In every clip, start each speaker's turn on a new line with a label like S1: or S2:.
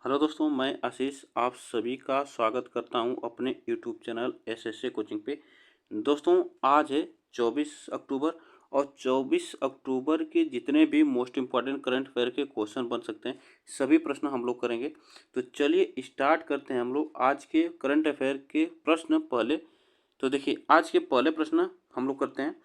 S1: Hello दोस्तों, मैं आशीष आप सभी का स्वागत करता हूं अपने यूट्यूब चैनल एसएसए कोचिंग पे। दोस्तों, आज है 24 अक्टूबर और 24 अक्टूबर के जितने भी मोस्ट इम्पॉर्टेंट करंट अफेयर के क्वेश्चन बन सकते हैं सभी प्रश्न हम लोग करेंगे। तो चलिए स्टार्ट करते हैं हम लोग आज के करंट अफेयर के प्रश्न। पहले तो देखिए, आज के पहले प्रश्न हम लोग करते हैं।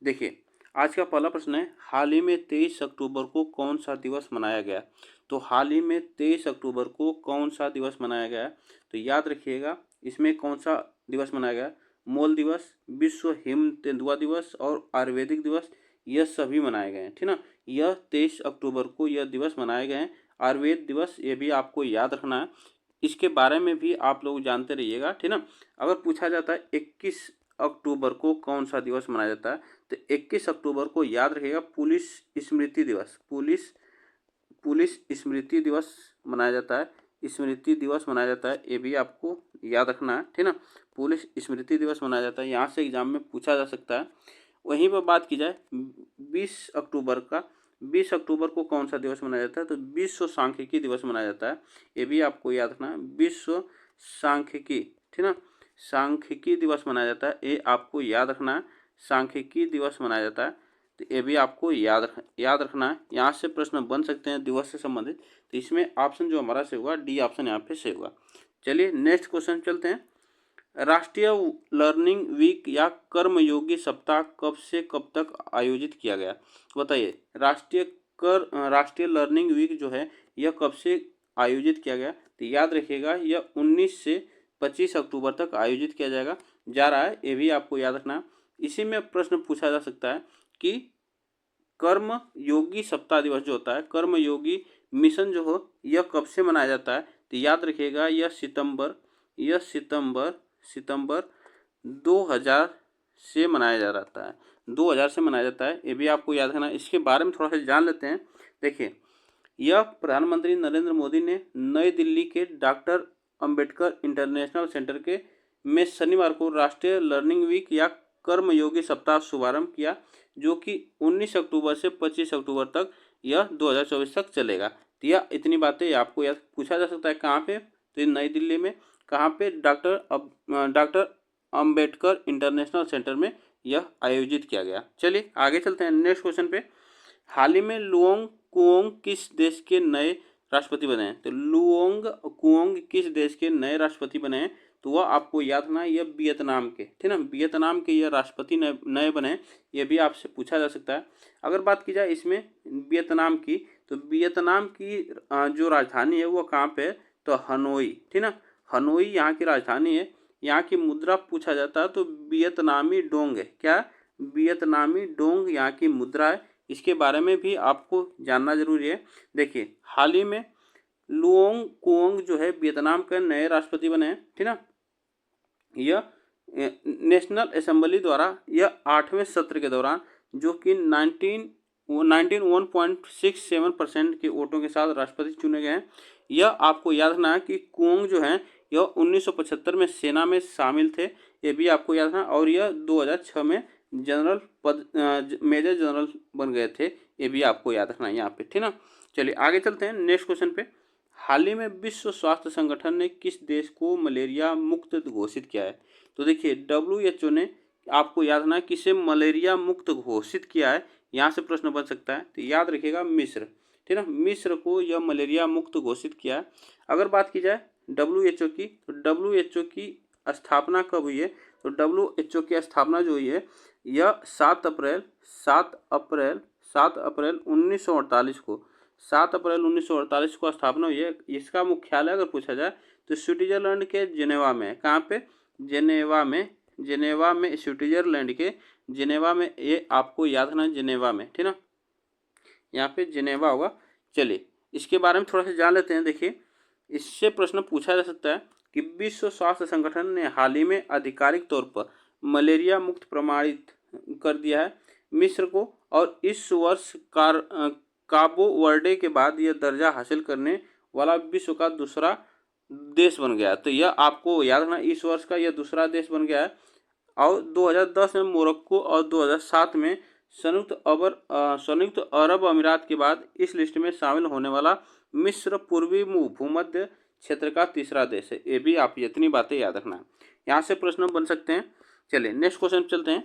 S1: देखिए, आज का पहला प्रश्न है, हाल ही में 23 अक्टूबर को कौन सा दिवस मनाया गया? तो हाल ही में 23 अक्टूबर को कौन सा दिवस मनाया गया? तो याद रखिएगा, इसमें कौन सा दिवस मनाया गया? मूल दिवस, विश्व हिम तेंदुआ दिवस और आयुर्वेदिक दिवस, यह सभी मनाए गए हैं। ठीक ना, यह 23 अक्टूबर को यह दिवस मनाए गए हैं। आयुर्वेद दिवस ये भी आपको याद रखना है, इसके बारे में भी आप लोग जानते रहिएगा। ठीक ना, अगर पूछा जाता है 21 अक्टूबर को कौन सा दिवस मनाया जाता है, तो 21 अक्टूबर को याद रखिएगा पुलिस स्मृति दिवस, पुलिस स्मृति दिवस मनाया जाता है। स्मृति दिवस मनाया जाता है, ये भी आपको याद रखना है। ठीक ना, पुलिस स्मृति दिवस मनाया जाता है, यहाँ से एग्जाम में पूछा जा सकता है। वहीं पर बात की जाए 20 अक्टूबर का, 20 अक्टूबर को कौन सा दिवस मनाया जाता है? तो विश्व सांख्यिकी दिवस मनाया जाता है, ये भी आपको याद रखना है। विश्व सांख्यिकी, ठीक ना, सांख्यिकी दिवस मनाया जाता है, ये आपको याद रखना है। सांख्यिकी दिवस मनाया जाता है, तो ये भी आपको याद रखना है। यहाँ से प्रश्न बन सकते हैं दिवस से संबंधित, तो इसमें ऑप्शन जो हमारा से होगा डी ऑप्शन यहाँ पे से होगा। चलिए नेक्स्ट क्वेश्चन चलते हैं। राष्ट्रीय लर्निंग वीक या कर्मयोगी सप्ताह कब से कब तक आयोजित किया गया? बताइए, राष्ट्रीय लर्निंग वीक जो है यह कब से आयोजित किया गया? तो याद रखिएगा, यह 19 से 25 अक्टूबर तक आयोजित किया जा रहा है, ये भी आपको याद रखना है। इसी में प्रश्न पूछा जा सकता है कि कर्म योगी सप्ताह दिवस जो होता है, कर्म योगी मिशन जो हो, यह कब से मनाया जाता है? तो याद रखिएगा, यह सितंबर 2000 से मनाया जा रहा है, 2000 से मनाया जाता है, ये भी आपको याद रखना है। इसके बारे में थोड़ा सा जान लेते हैं। देखिए, यह प्रधानमंत्री नरेंद्र मोदी ने नई दिल्ली के डॉक्टर अंबेडकर इंटरनेशनल सेंटर के में शनिवार को राष्ट्रीय लर्निंग वीक या कर्मयोगी सप्ताह शुभारंभ किया, जो कि 19 अक्टूबर से 25 अक्टूबर तक यह 2024 तक चलेगा। तो यह इतनी बातें आपको याद पूछा जा सकता है। कहाँ पे? तो नई दिल्ली में। कहाँ पे? डॉक्टर अंबेडकर इंटरनेशनल सेंटर में यह आयोजित किया गया। चलिए आगे चलते हैं नेक्स्ट क्वेश्चन पे। हाल ही में लुओंग कुओंग किस देश के नए राष्ट्रपति बने हैं? तो लुओंग कुओंग किस देश के नए राष्ट्रपति बने हैं? तो वह आपको याद रखना है, यह वियतनाम के, ठीक ना, वियतनाम के यह राष्ट्रपति नए बने हैं, यह भी आपसे पूछा जा सकता है। अगर बात की जाए इसमें वियतनाम की, तो वियतनाम की जो राजधानी है वो कहाँ पे है? तो हनोई, ठीक ना, हनोई यहाँ की राजधानी है। यहाँ की मुद्रा पूछा जाता है तो वियतनामी डोंग है। क्या? वियतनामी डोंग यहाँ की मुद्रा है, इसके बारे में भी आपको जानना जरूरी है। देखिए, हाल ही में लुओंग कुओंग जो है वियतनाम के नए राष्ट्रपति बने हैं, ठीक ना। यह नेशनल असेंबली द्वारा यह 8वें सत्र के दौरान, जो कि 91.67% के वोटों के साथ राष्ट्रपति चुने गए हैं। यह आपको याद रखना है कि कुओंग जो है यह 1975 में सेना में शामिल थे, ये भी आपको याद रखना। और यह 2006 में मेजर जनरल बन गए थे, ये भी आपको याद रखना है यहाँ पे, ठीक ना। चलिए आगे चलते हैं नेक्स्ट क्वेश्चन पे। हाल ही में विश्व स्वास्थ्य संगठन ने किस देश को मलेरिया मुक्त घोषित किया है? तो देखिए, WHO ने आपको याद रखना है किसे मलेरिया मुक्त घोषित किया है, यहाँ से प्रश्न बन सकता है। तो याद रखिएगा मिस्र, ठीक ना, मिस्र को यह मलेरिया मुक्त घोषित किया है। अगर बात की जाए WHO की, तो WHO की स्थापना कब हुई है? तो WHO की स्थापना जो हुई है यह 7 अप्रैल 1948 को, 7 अप्रैल 1948 को स्थापना हुई है। इसका मुख्यालय अगर पूछा जाए तो स्विट्जरलैंड के जेनेवा में। कहाँ पे? जेनेवा में स्विट्जरलैंड के जेनेवा में, ये आपको याद रखना, जेनेवा में, ठीक ना, यहाँ पे जेनेवा होगा। चलिए इसके बारे में थोड़ा सा जान लेते हैं। देखिए, इससे प्रश्न पूछा जा सकता है कि विश्व स्वास्थ्य संगठन ने हाल ही में आधिकारिक तौर पर मलेरिया मुक्त प्रमाणित कर दिया है मिस्र को, और इस वर्ष काबो वर्डे के बाद यह दर्जा हासिल करने वाला विश्व का दूसरा देश बन गया। तो यह आपको याद रखना, इस वर्ष का यह दूसरा देश बन गया है। और 2010 में मोरक्को और 2007 में संयुक्त अरब अमीरात के बाद इस लिस्ट में शामिल होने वाला मिस्र पूर्वी भूमध्य क्षेत्र का तीसरा देश है। ये भी आप इतनी बातें याद रखना है। यहाँ से प्रश्न बन सकते हैं। चलिए नेक्स्ट क्वेश्चन चलते हैं।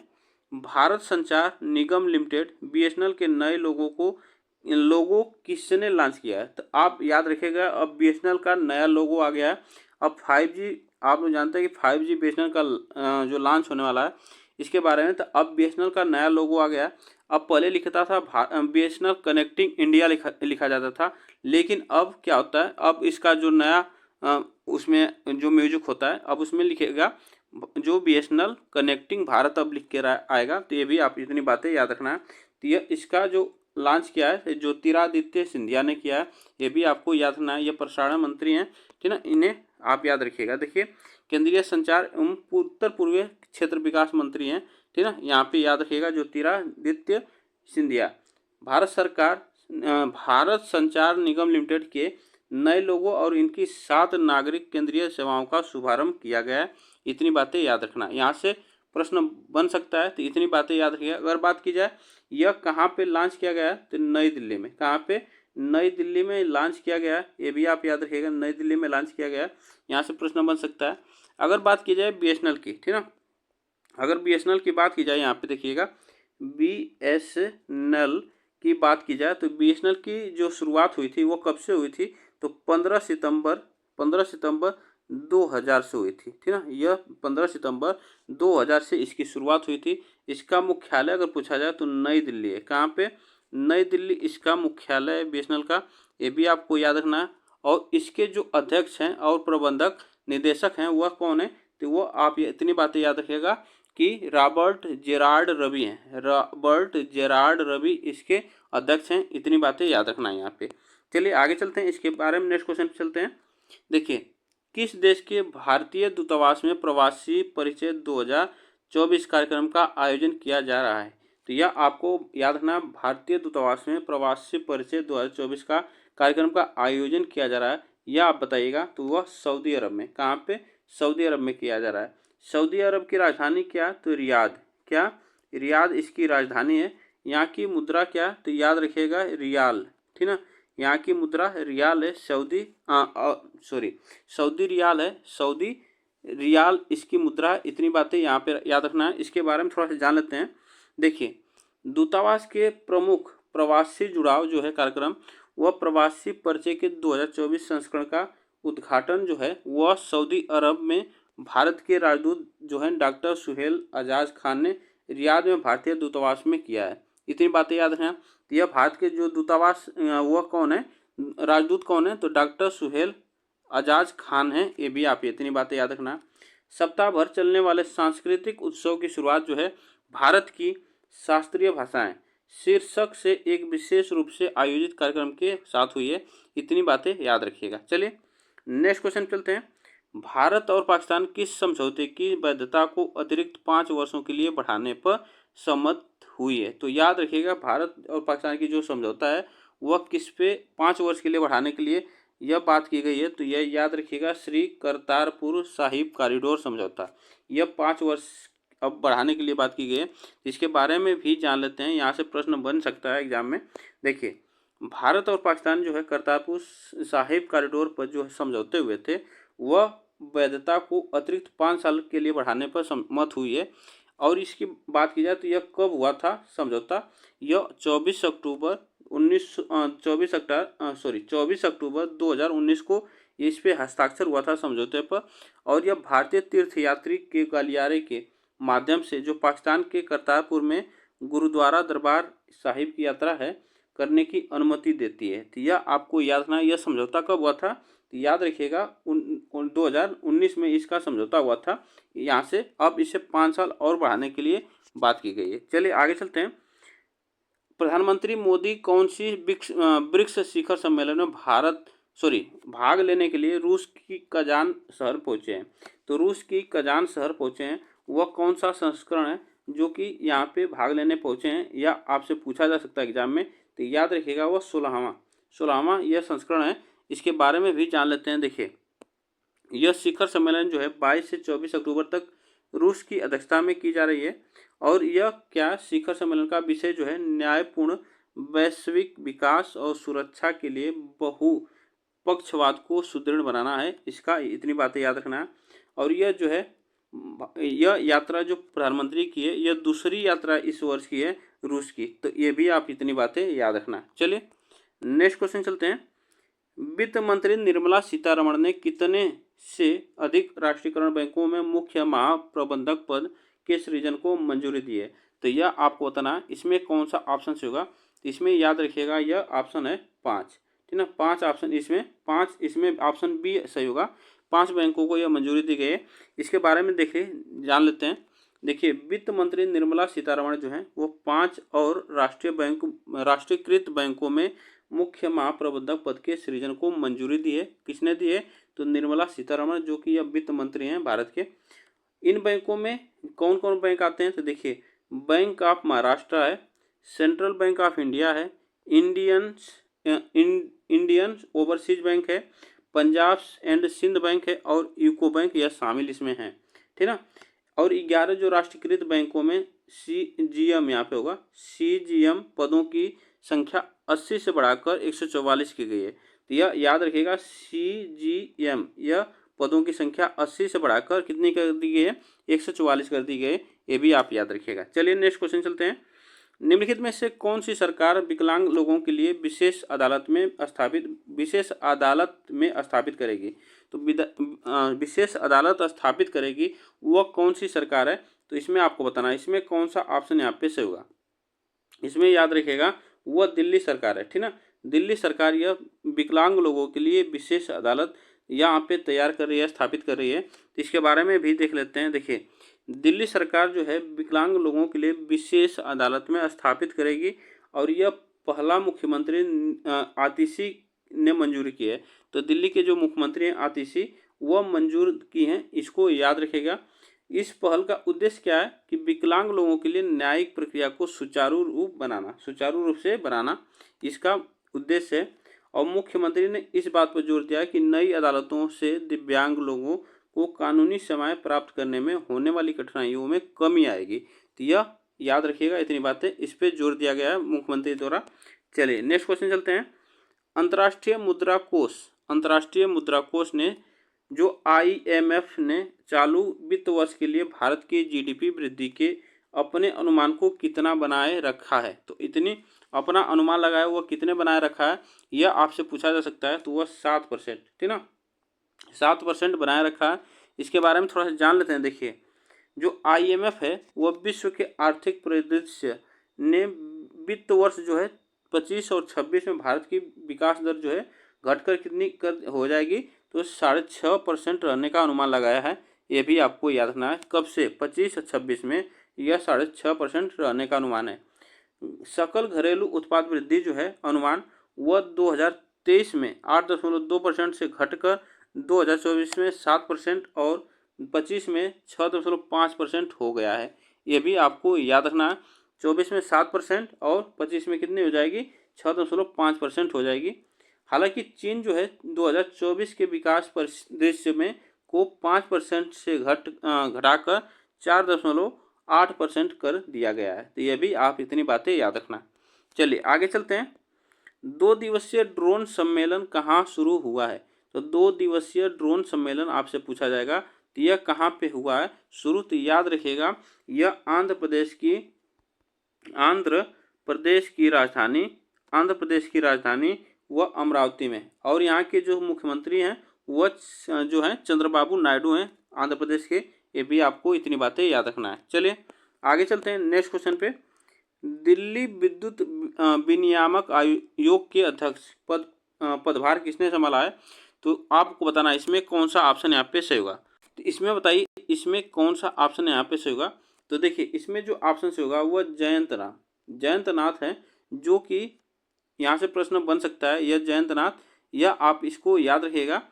S1: भारत संचार निगम लिमिटेड बीएसएनएल के नए लोगो किसने लॉन्च किया है? तो आप याद रखिएगा, अब बीएसएनएल का नया लोगो आ गया है। अब 5G आप लोग जानते हैं कि 5G बीएसएनएल का जो लॉन्च होने वाला है इसके बारे में। तो अब बीएसएनएल का नया लोगो आ गया है। अब पहले लिखता था बीएसएनएल कनेक्टिंग इंडिया लिखा जाता था, लेकिन अब क्या होता है, अब इसका जो नया उसमें जो म्यूजिक होता है अब उसमें लिखेगा जो बीएसएनएल कनेक्टिंग भारत अब लिख के आएगा। तो ये भी आप इतनी बातें याद रखना है। तो ये इसका जो लॉन्च किया है ज्योतिरादित्य सिंधिया ने किया है, ये भी आपको याद रखना है। ये प्रसारण मंत्री हैं, ठीक ना, इन्हें आप याद रखिएगा। देखिए केंद्रीय संचार एवं उत्तर पूर्वीय क्षेत्र विकास मंत्री हैं, ठीक ना, यहाँ पे याद रखिएगा ज्योतिरादित्य सिंधिया। भारत संचार निगम लिमिटेड के नए लोगो और इनकी 7 नागरिक केंद्रीय सेवाओं का शुभारंभ किया गया है। इतनी बातें याद रखना। यहाँ से प्रश्न बन सकता है, तो इतनी बातें याद रखिएगा। अगर बात की जाए यह कहाँ पे लॉन्च किया गया है, तो नई दिल्ली में। कहाँ पे? नई दिल्ली में लॉन्च किया गया है, ये भी आप याद रखिएगा, नई दिल्ली में लॉन्च किया गया है। यहाँ से प्रश्न बन सकता है। अगर बात की जाए बीएसएनएल की, ठीक ना, अगर बीएसएनएल की बात की जाए, यहाँ पे देखिएगा बीएसएनएल की बात की जाए तो बीएसएनएल की जो शुरुआत हुई थी वो कब से हुई थी? तो 15 सितंबर 2000 से हुई थी, ठीक ना। यह 15 सितंबर 2000 से इसकी शुरुआत हुई थी। इसका मुख्यालय अगर पूछा जाए तो नई दिल्ली है। कहाँ पे? नई दिल्ली इसका मुख्यालय है बीएसएनएल का, ये भी आपको याद रखना है। और इसके जो अध्यक्ष हैं और प्रबंधक निदेशक हैं वह कौन है? तो वो आप ये इतनी बातें याद रखिएगा कि रॉबर्ट जेरार्ड रवि हैं। रॉबर्ट जेरार्ड रवि इसके अध्यक्ष हैं। इतनी बातें याद रखना है यहाँ पे। चलिए आगे चलते हैं, इसके बारे में नेक्स्ट क्वेश्चन चलते हैं। देखिए किस देश के भारतीय दूतावास में प्रवासी परिचय 2024 कार्यक्रम का आयोजन किया जा रहा है? तो यह आपको याद रखना, भारतीय दूतावास में प्रवासी परिचय 2024 का कार्यक्रम का आयोजन किया जा रहा है, यह आप बताइएगा। तो वह सऊदी अरब में। कहाँ पे? सऊदी अरब में किया जा रहा है। सऊदी अरब की राजधानी क्या? तो रियाद। क्या? रियाद इसकी राजधानी है। यहाँ की मुद्रा क्या? तो याद रखिएगा रियाल, ठीक ना। यहाँ की मुद्रा रियाल है। सऊदी रियाल है। सऊदी रियाल इसकी मुद्रा। इतनी बातें यहाँ पे याद रखना है। इसके बारे में थोड़ा सा जान लेते हैं। देखिए दूतावास के प्रमुख प्रवासी जुड़ाव जो है कार्यक्रम, वह प्रवासी परिचय के 2024 संस्करण का उद्घाटन जो है वह सऊदी अरब में भारत के राजदूत जो है डॉक्टर सुहेल अजाज खान ने रियाद में भारतीय दूतावास में किया है। इतनी बातें याद रखना। तो यह भारत के जो दूतावास वह कौन है, राजदूत कौन है? तो डॉक्टर सुहेल अजाज खान है। ये भी आप इतनी बातें याद रखना। सप्ताह भर चलने वाले सांस्कृतिक उत्सव की शुरुआत जो है भारत की शास्त्रीय भाषाएं शीर्षक से एक विशेष रूप से आयोजित कार्यक्रम के साथ हुई है। इतनी बातें याद रखिएगा। चलिए नेक्स्ट क्वेश्चन चलते हैं। भारत और पाकिस्तान किस समझौते की वैधता को अतिरिक्त 5 वर्षों के लिए बढ़ाने पर सहमत हुई है? तो याद रखिएगा भारत और पाकिस्तान की जो समझौता है वह किस पे 5 वर्ष के लिए बढ़ाने के लिए यह बात की गई है? तो यह याद रखिएगा श्री करतारपुर साहिब कॉरिडोर समझौता। यह 5 वर्ष अब बढ़ाने के लिए बात की गई है। इसके बारे में भी जान लेते हैं, यहाँ से प्रश्न बन सकता है एग्जाम में। देखिए भारत और पाकिस्तान जो है करतारपुर साहिब कॉरिडोर पर जो समझौते हुए थे वह वैधता को अतिरिक्त 5 साल के लिए बढ़ाने पर सहमत हुई है। और इसकी बात की जाए तो यह कब हुआ था समझौता? यह 24 अक्टूबर 2019 को इस पे हस्ताक्षर हुआ था समझौते पर। और यह भारतीय तीर्थयात्री के गलियारे के माध्यम से जो पाकिस्तान के करतारपुर में गुरुद्वारा दरबार साहिब की यात्रा है करने की अनुमति देती है। तो यह आपको याद रखना। यह समझौता कब हुआ था? तो याद रखिएगा 2019 में इसका समझौता हुआ था। यहाँ से अब इसे 5 साल और बढ़ाने के लिए बात की गई है। चलिए आगे चलते हैं। प्रधानमंत्री मोदी कौन सी ब्रिक्स शिखर सम्मेलन में भाग लेने के लिए रूस की कजान शहर पहुंचे हैं? तो रूस की कजान शहर पहुंचे हैं, वह कौन सा संस्करण है जो कि यहाँ पे भाग लेने पहुंचे हैं? या आपसे पूछा जा सकता है एग्जाम में। तो याद रखिएगा वह 16वां यह संस्करण है। इसके बारे में भी जान लेते हैं। देखिए यह शिखर सम्मेलन जो है 22 से 24 अक्टूबर तक रूस की अध्यक्षता में की जा रही है। और यह शिखर सम्मेलन का विषय जो है न्यायपूर्ण वैश्विक विकास और सुरक्षा के लिए पक्षवाद को सुदृढ़ बनाना है, इसका इतनी बातें याद रखना है। और यह जो है यह यात्रा जो प्रधानमंत्री की है, यह दूसरी यात्रा इस वर्ष की है रूस की, तो ये भी आप इतनी बातें याद रखना। चलिए नेक्स्ट क्वेश्चन चलते हैं। वित्त मंत्री निर्मला सीतारमण ने कितने से अधिक राष्ट्रीयकरण बैंकों में मुख्य महाप्रबंधक पद के सृजन को मंजूरी दी है? तो यह आपको बताना है इसमें कौन सा ऑप्शन से होगा। तो इसमें याद रखिएगा यह ऑप्शन है 5, ठीक ना। 5 ऑप्शन इसमें, 5 इसमें ऑप्शन बी सही होगा। 5 बैंकों को यह मंजूरी दी गई है। इसके बारे में देखिए जान लेते हैं। देखिए वित्त मंत्री निर्मला सीतारमण जो है वो 5 और राष्ट्रीयकृत बैंकों में मुख्य महाप्रबंधक पद के सृजन को मंजूरी दी है। किसने दी है? तो निर्मला सीतारमण, जो कि यह वित्त मंत्री हैं भारत के। इन बैंकों में कौन कौन बैंक आते हैं? तो देखिए बैंक ऑफ महाराष्ट्र है, सेंट्रल बैंक ऑफ इंडिया है, इंडियन ओवरसीज बैंक है, पंजाब एंड सिंध बैंक है और यूको बैंक यह शामिल इसमें है, ठीक ना। और 11 जो राष्ट्रीयकृत बैंकों में CGM यहाँ पे होगा, CGM पदों की संख्या 80 से बढ़ाकर 144 की गई है। तो यह याद रखिएगा CGM यह पदों की संख्या 80 से बढ़ाकर कितनी कर दी गई है? 144 कर दी गई है। ये भी आप याद रखिएगा। चलिए नेक्स्ट क्वेश्चन चलते हैं। निम्नलिखित में से कौन सी सरकार विकलांग लोगों के लिए विशेष अदालत में स्थापित करेगी? तो विशेष अदालत स्थापित करेगी वह कौन सी सरकार है? तो इसमें आपको बताना है इसमें कौन सा ऑप्शन यहाँ पे सही होगा। इसमें याद रखिएगा वह दिल्ली सरकार है, ठीक ना। दिल्ली सरकार यह विकलांग लोगों के लिए विशेष अदालत यहाँ पे तैयार कर रही है, स्थापित कर रही है। तो इसके बारे में भी देख लेते हैं। देखिए दिल्ली सरकार जो है विकलांग लोगों के लिए विशेष अदालत में स्थापित करेगी और यह पहला मुख्यमंत्री आतिशी ने मंजूरी की है। तो दिल्ली के जो मुख्यमंत्री हैं आतिशी वह मंजूर की हैं, इसको याद रखिएगा। इस पहल का उद्देश्य क्या है कि विकलांग लोगों के लिए न्यायिक प्रक्रिया को सुचारू रूप से बनाना इसका उद्देश्य है। और मुख्यमंत्री ने इस बात पर जोर दिया कि नई अदालतों से दिव्यांग लोगों को कानूनी सेवाएं प्राप्त करने में होने वाली कठिनाइयों में कमी आएगी। तो यह याद रखिएगा, इतनी बातें इस पर जोर दिया गया है मुख्यमंत्री द्वारा। चलिए नेक्स्ट क्वेश्चन चलते हैं। अंतर्राष्ट्रीय मुद्रा कोष ने जो IMF ने चालू वित्त वर्ष के लिए भारत की GDP वृद्धि के अपने अनुमान को कितना बनाए रखा है? तो इतनी अपना अनुमान लगाया हुआ कितने बनाए रखा है यह आपसे पूछा जा सकता है। तो वह 7%, ठीक ना, 7% बनाए रखा है। इसके बारे में थोड़ा सा जान लेते हैं। देखिए जो IMF है वह विश्व के आर्थिक परिदृश्य ने वित्त वर्ष जो है 25 और 26 में भारत की विकास दर जो है घटकर कितनी हो जाएगी? तो 6.5% रहने का अनुमान लगाया है। ये भी आपको याद रखना है। कब से? 25 और 26 में यह 6.5% रहने का अनुमान है। सकल घरेलू उत्पाद वृद्धि जो है अनुमान वह 2023 में 8.2% से घटकर 2024 में 7% और 25 में 6.5% हो गया है। ये भी आपको याद रखना है। 24 में 7% और 25 में कितनी हो जाएगी? 6.5% हो जाएगी। हालांकि चीन जो है 2024 के विकास परिदृश्य में को 5% से घटाकर 4.8% कर दिया गया है। तो यह भी आप इतनी बातें याद रखना। चलिए आगे चलते हैं। 2 दिवसीय ड्रोन सम्मेलन कहाँ शुरू हुआ है? तो 2 दिवसीय ड्रोन सम्मेलन आपसे पूछा जाएगा। तो यह कहाँ पे हुआ है शुरू? तो याद रखिएगा यह आंध्र प्रदेश की राजधानी वह अमरावती में। और यहाँ के जो मुख्यमंत्री हैं वह जो हैं चंद्रबाबू नायडू हैं आंध्र प्रदेश के। ये भी आपको इतनी बातें याद रखना है। चलिए आगे चलते हैं नेक्स्ट क्वेश्चन पे। दिल्ली विद्युत विनियामक आयोग के अध्यक्ष पदभार किसने संभाला है? तो आपको बताना इसमें कौन सा ऑप्शन यहाँ पे सही होगा। तो इसमें बताइए इसमें कौन सा ऑप्शन यहाँ पे सही होगा। तो देखिए इसमें जो ऑप्शन सही होगा वह जयंत नाथ है, जो कि यहाँ से प्रश्न बन सकता है। यह जयंत नाथ, यह आप इसको याद रखिएगा।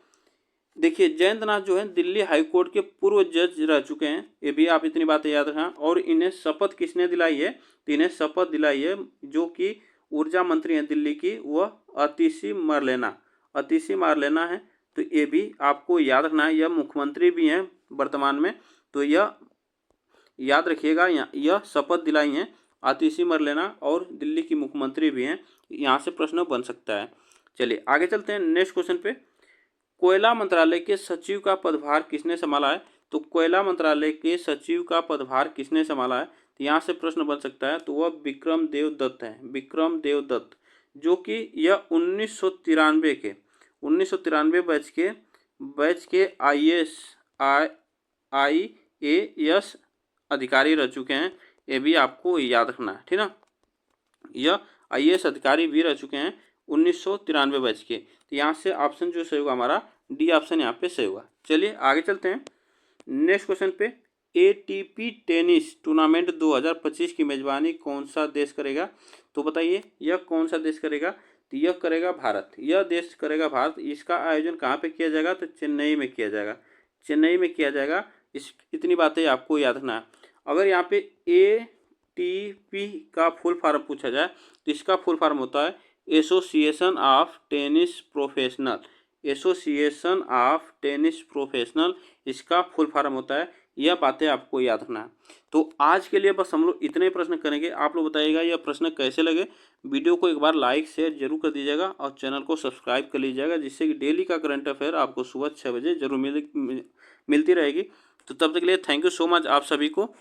S1: देखिए जयंत नाथ जो है दिल्ली हाईकोर्ट के पूर्व जज रह चुके हैं। ये भी आप इतनी बातें याद रखना। और इन्हें शपथ किसने दिलाई है? तो इन्हें शपथ दिलाई है जो कि ऊर्जा मंत्री हैं दिल्ली की, वह अतिशी मारलेना है। तो ये भी आपको याद रखना है। यह मुख्यमंत्री भी हैं वर्तमान में। तो यह याद रखिएगा, यह शपथ दिलाई हैं आतिशी मरलेना और दिल्ली की मुख्यमंत्री भी हैं। यहाँ से प्रश्न बन सकता है। चलिए आगे चलते हैं नेक्स्ट क्वेश्चन पे। कोयला मंत्रालय के सचिव का पदभार किसने संभाला है? तो कोयला मंत्रालय के सचिव का पदभार किसने संभाला है? तो यहाँ से प्रश्न बन सकता है, तो वह विक्रम देव दत्त है, विक्रम देव दत्त, जो कि यह 1993 बैच के IAS अधिकारी रह चुके हैं। ये भी आपको याद रखना है, ठीक ना। यह IAS अधिकारी भी रह चुके हैं 1993 बैच के। तो यहाँ से ऑप्शन जो सही होगा हमारा डी ऑप्शन यहाँ पे सही होगा। चलिए आगे चलते हैं नेक्स्ट क्वेश्चन पे। ATP टेनिस टूर्नामेंट 2025 की मेजबानी कौन सा देश करेगा? तो बताइए यह कौन सा देश करेगा? तो यह करेगा भारत, यह देश करेगा भारत। इसका आयोजन कहाँ पे किया जाएगा? तो चेन्नई में किया जाएगा, चेन्नई में किया जाएगा। इतनी बातें आपको याद रखना है। अगर यहाँ पे ATP का फुल फॉर्म पूछा जाए तो इसका फुल फॉर्म होता है association of tennis professional, association of tennis professional इसका फुल फॉर्म होता है। यह बातें आपको याद रखना है। तो आज के लिए बस हम लोग इतने प्रश्न करेंगे। आप लोग बताइएगा यह प्रश्न कैसे लगे। वीडियो को एक बार लाइक शेयर जरूर कर दीजिएगा और चैनल को सब्सक्राइब कर लीजिएगा, जिससे कि डेली का करंट अफेयर आपको सुबह 6 बजे जरूर मिलती रहेगी। तो तब तक के लिए थैंक यू सो मच आप सभी को।